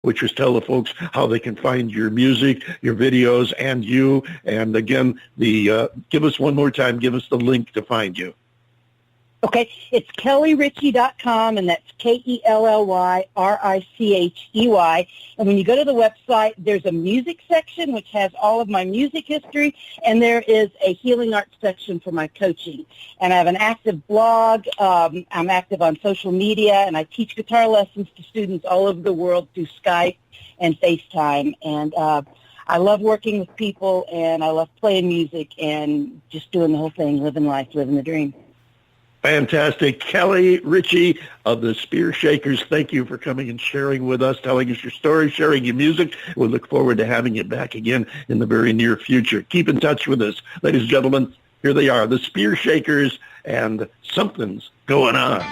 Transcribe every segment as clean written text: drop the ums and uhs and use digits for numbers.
which is tell the folks how they can find your music, your videos, and you. And again, give us one more time, give us the link to find you. Okay, it's KellyRichey.com, and that's KELLYRICHEY. And when you go to the website, there's a music section, which has all of my music history, and there is a healing arts section for my coaching. And I have an active blog. I'm active on social media, and I teach guitar lessons to students all over the world through Skype and FaceTime. And I love working with people, and I love playing music and just doing the whole thing, living life, living the dream. Fantastic. Kelly Richey of the Spear Shakers, thank you for coming and sharing with us, telling us your story, sharing your music. We look forward to having you back again in the very near future. Keep in touch with us. Ladies and gentlemen, here they are, the Spear Shakers, and Something's Going On.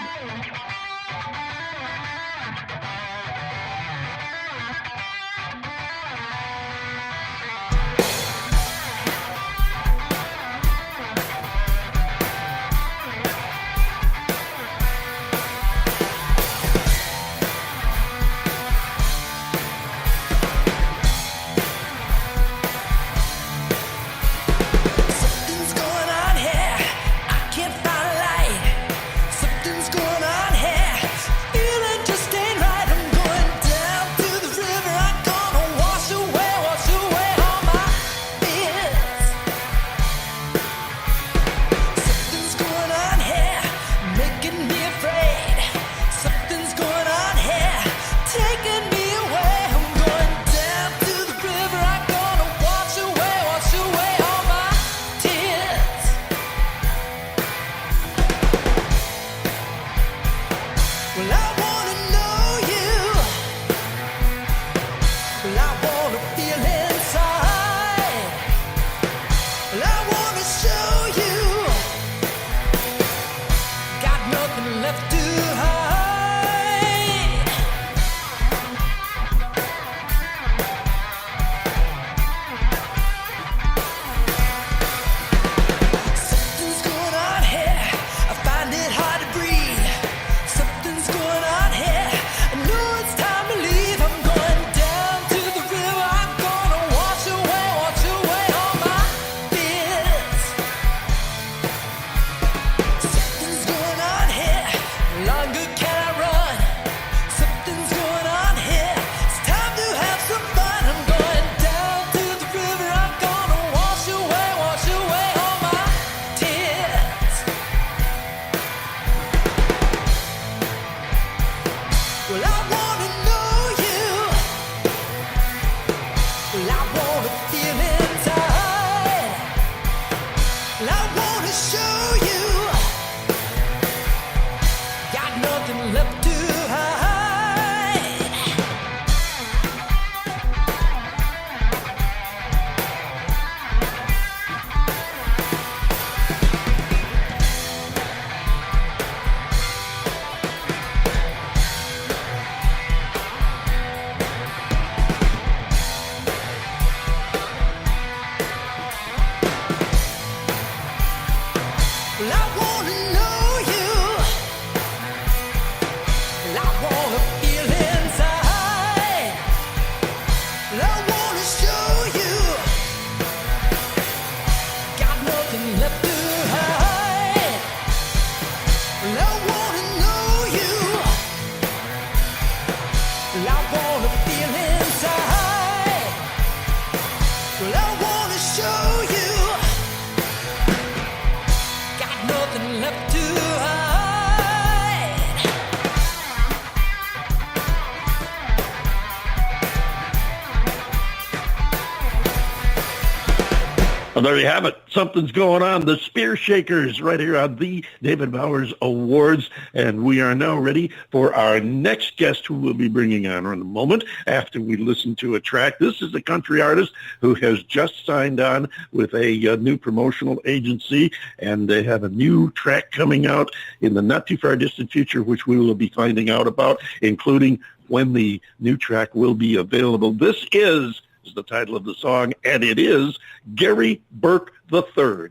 Well, there you have it. Something's going on. The Spear Shakers right here on the David Bowers Awards. And we are now ready for our next guest who we'll be bringing on in a moment after we listen to a track. This is a country artist who has just signed on with a new promotional agency, and they have a new track coming out in the not too far distant future, which we will be finding out about, including when the new track will be available. This is the title of the song, and it is Garry Burk III.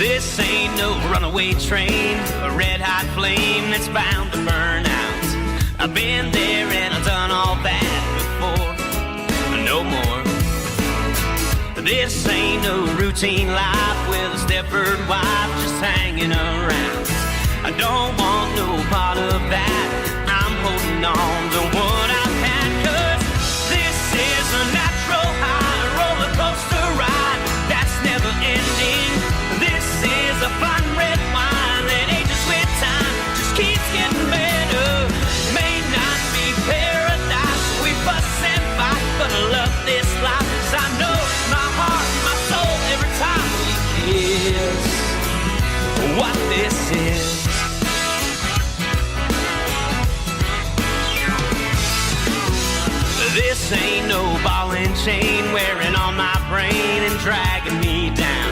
This ain't no runaway train, a red-hot flame that's bound to burn out. I've been there and I've done all that before, but no more. This ain't no routine life with a Stepford wife just hanging around. I don't want no part of that. I'm holding on to what I've had, 'cause this is a natural high roller coaster ride that's never ending. This is a fine red wine that ages with time, just keeps getting better. May not be paradise, we fuss and fight, but I love this life, 'cause I know my heart, my soul, every time we kiss, what this is. This ain't no ball and chain wearing on my brain and dragging me down.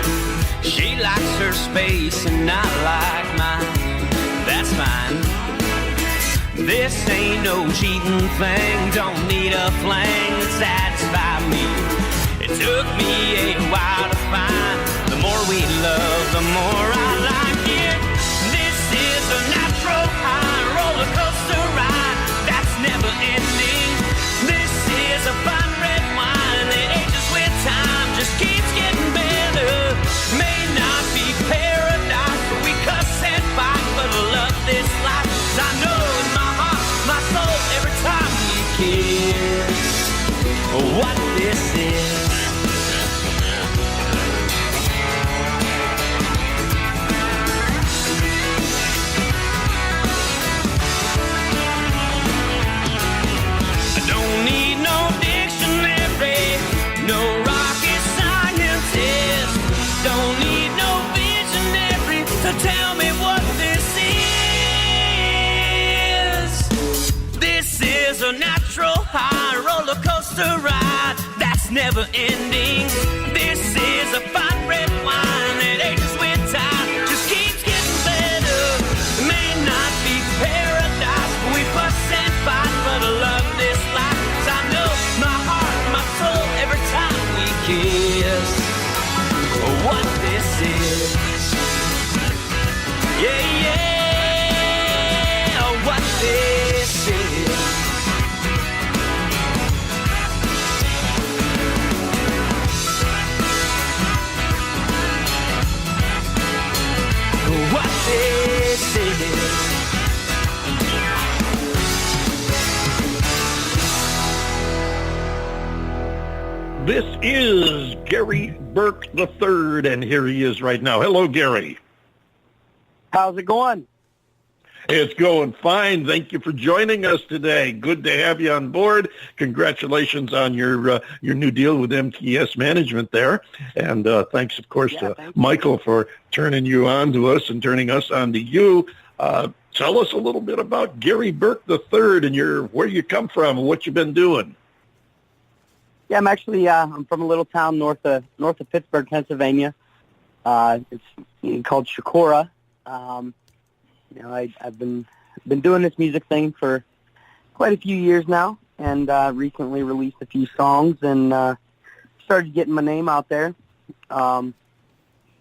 She likes her space and not like mine. That's fine. This ain't no cheating thing. Don't need a fling to satisfy me. It took me a while to find. The more we love, the more I like it. This is a natural high roller coaster ride that's never ending. This is a fine red wine that ages with time, just keeps getting better. May not be paradise, but we cuss and fight, but I love this life, 'cause I know in my heart, my soul, every time we kiss, what this is. Need no dictionary, no rocket scientist. Don't need no visionary to tell me what this is. This is a natural high roller coaster ride that's never ending. This is a fine red wine that ages with time, just keeps getting better. May not be paradise, but we fuss and fight, but I love this life. Every time we kiss, what this is. Yeah, yeah, what this is. What this is. This is Garry Burk III, and here he is right now. Hello, Garry. How's it going? It's going fine. Thank you for joining us today. Good to have you on board. Congratulations on your new deal with MTS Management there. And thanks, of course, to Michael for turning you on to us and turning us on to you. Tell us a little bit about Garry Burk III and where you come from and what you've been doing. Yeah, I'm actually I'm from a little town north of Pittsburgh, Pennsylvania. It's called Shakora. I've been doing this music thing for quite a few years now, and recently released a few songs and started getting my name out there. And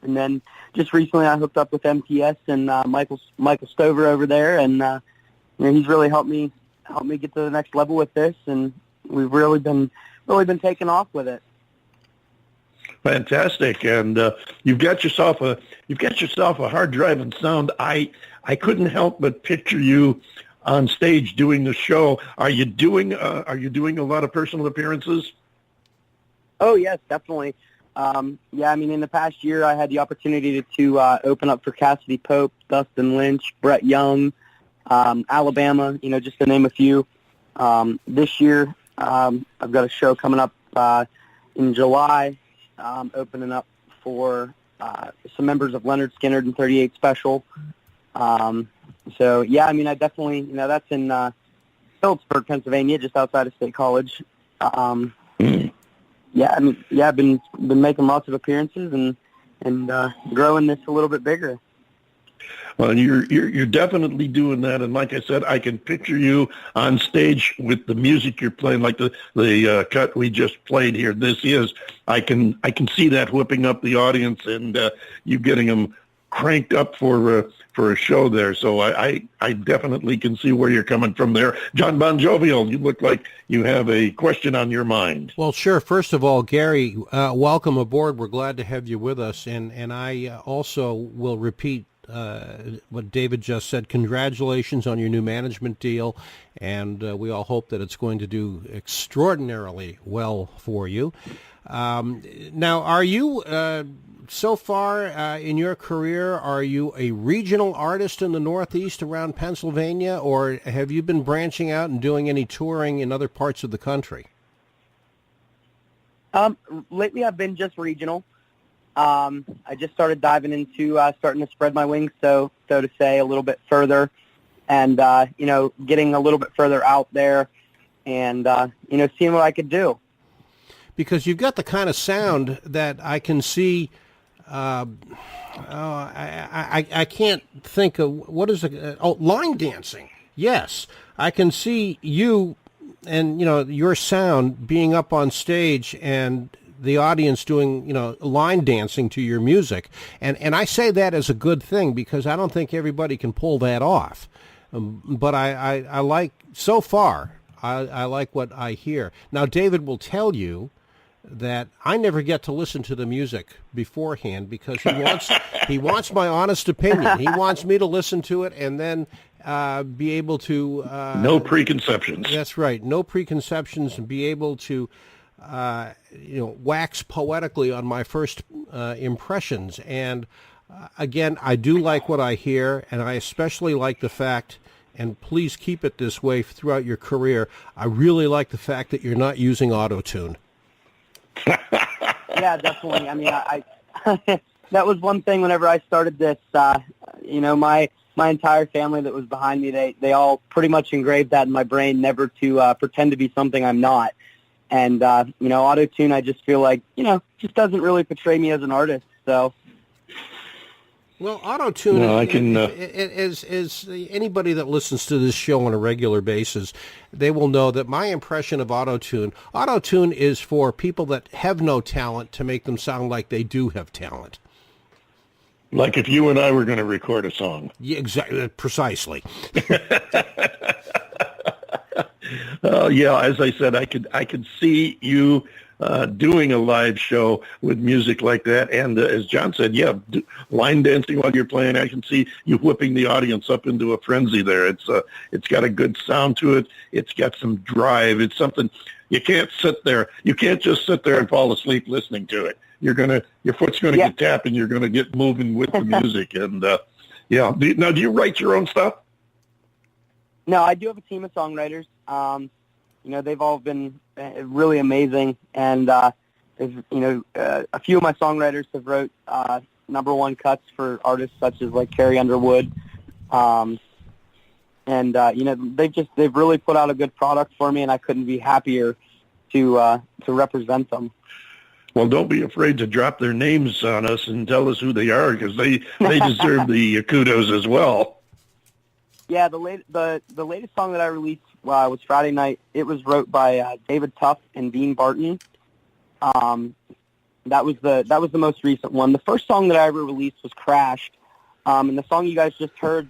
then just recently, I hooked up with MTS and Michael Stover over there, and he's really helped me get to the next level with this, and we've really been taking off with it. Fantastic, and you've got yourself a hard driving sound. I couldn't help but picture you on stage doing the show. Are you doing a lot of personal appearances? Oh yes, definitely. In the past year, I had the opportunity to open up for Cassidy Pope, Dustin Lynch, Brett Young, Alabama. Just to name a few. This year, I've got a show coming up in July, opening up for some members of Leonard Skinner and 38 Special. I definitely, that's in Phillipsburg, Pennsylvania, just outside of State College. I've been making lots of appearances and growing this a little bit bigger. Well, you're definitely doing that, and like I said, I can picture you on stage with the music you're playing, like the cut we just played here. I can see that whipping up the audience and you getting them cranked up for a show there. So I definitely can see where you're coming from there. John Bon Jovial, you look like you have a question on your mind. Well, sure. First of all, Garry, welcome aboard. We're glad to have you with us. And I also will repeat what David just said. Congratulations on your new management deal, and we all hope that it's going to do extraordinarily well for you. Now, are you, so far in your career, are you a regional artist in the Northeast around Pennsylvania, or have you been branching out and doing any touring in other parts of the country? Lately I've been just regional. I just started diving into starting to spread my wings, so to say, a little bit further, and getting a little bit further out there, and seeing what I could do. Because you've got the kind of sound that I can see. I can't think of what is it. Line dancing. Yes, I can see you and your sound being up on stage and the audience doing, line dancing to your music. And I say that as a good thing because I don't think everybody can pull that off. But I like, so far, I like what I hear. Now, David will tell you that I never get to listen to the music beforehand because he wants my honest opinion. He wants me to listen to it and then be able to... no preconceptions. That's right. No preconceptions, and be able to... wax poetically on my first impressions. And again, I do like what I hear, and I especially like the fact, and please keep it this way throughout your career, I really like the fact that you're not using auto-tune. Yeah, definitely. I mean, I that was one thing whenever I started this, my entire family that was behind me, they all pretty much engraved that in my brain, never to pretend to be something I'm not. And, auto-tune, I just feel like, just doesn't really portray me as an artist, so. Well, auto-tune, is anybody that listens to this show on a regular basis, they will know that my impression of auto-tune is for people that have no talent to make them sound like they do have talent. Like if you and I were going to record a song. Yeah, exactly, precisely. As I said, I could see you doing a live show with music like that, and as John said, line dancing while you're playing. I can see you whipping the audience up into a frenzy there. It's got a good sound to it. It's got some drive. It's something you can't sit there. You can't just sit there and fall asleep listening to it. Your foot's gonna get tapped, and you're gonna get moving with the music. And now, do you write your own stuff? No, I do have a team of songwriters. They've all been really amazing, and a few of my songwriters have wrote number one cuts for artists such as like Carrie Underwood, they've really put out a good product for me, and I couldn't be happier to represent them. Well, don't be afraid to drop their names on us and tell us who they are, because they deserve the kudos as well. Yeah, the latest song that I released was Friday night. It was wrote by David Tuff and Dean Barton. That was the most recent one. The first song that I ever released was Crashed, and the song you guys just heard,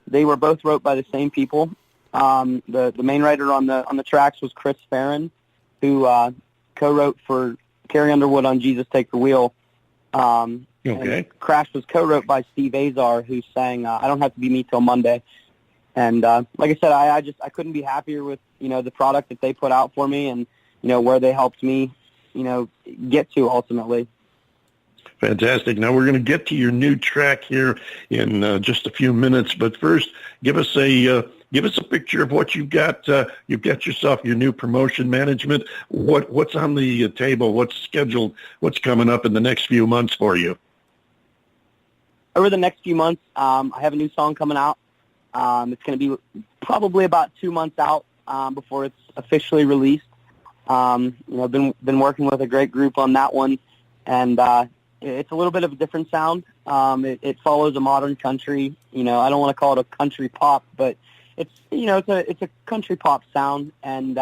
they were both wrote by the same people. The main writer on the tracks was Chris Farron, who co-wrote for Carrie Underwood on Jesus Take the Wheel. Okay. Crash was co-wrote by Steve Azar, who sang I Don't Have to Be Me Till Monday. And like I said, I couldn't be happier with, the product that they put out for me and, where they helped me, get to ultimately. Fantastic. Now we're going to get to your new track here in just a few minutes, but first give us a picture of what you've got. You've got yourself your new promotion management. What's on the table? What's scheduled? What's coming up in the next few months for you? Over the next few months, I have a new song coming out. It's going to be probably about 2 months out before it's officially released. Been working with a great group on that one, and it's a little bit of a different sound. It follows a modern country. I don't want to call it a country pop, but it's a country pop sound, and